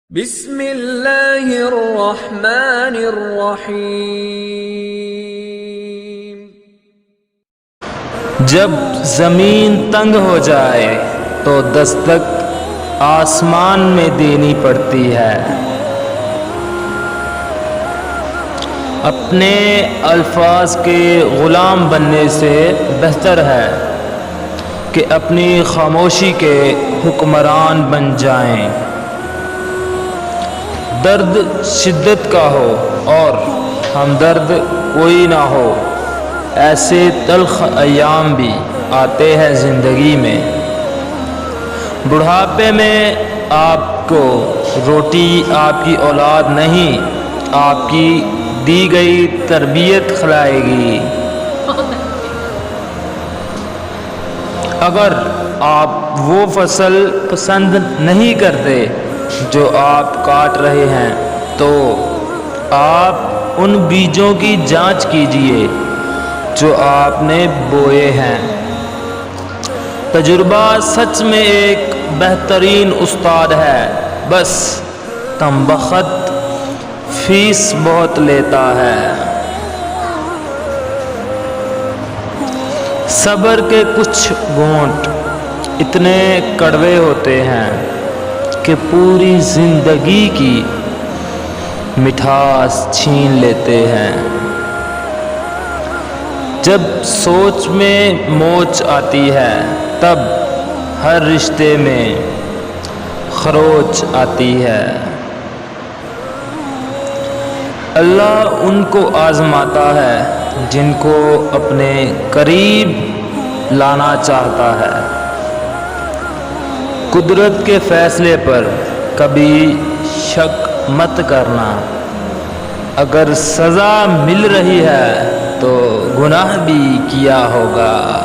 بسم اللہ الرحمن الرحیم۔ جب زمین تنگ ہو جائے تو دستک آسمان میں دینی پڑتی ہے۔ اپنے الفاظ کے غلام بننے سے بہتر ہے کہ اپنی خاموشی کے حکمران بن جائیں۔ درد شدت کا ہو اور ہمدرد کوئی نہ ہو، ایسے تلخ ایام بھی آتے ہیں زندگی میں۔ بڑھاپے میں آپ کو روٹی آپ کی اولاد نہیں، آپ کی دی گئی تربیت کھلائے گی۔ اگر آپ وہ فصل پسند نہیں کرتے جو آپ کاٹ رہے ہیں تو آپ ان بیجوں کی جانچ کیجئے جو آپ نے بوئے ہیں۔ تجربہ سچ میں ایک بہترین استاد ہے، بس کم بخت فیس بہت لیتا ہے۔ صبر کے کچھ گھونٹ اتنے کڑوے ہوتے ہیں کہ پوری زندگی کی مٹھاس چھین لیتے ہیں۔ جب سوچ میں موچ آتی ہے تب ہر رشتے میں خروچ آتی ہے۔ اللہ ان کو آزماتا ہے جن کو اپنے قریب لانا چاہتا ہے۔ قدرت کے فیصلے پر کبھی شک مت کرنا، اگر سزا مل رہی ہے تو گناہ بھی کیا ہوگا۔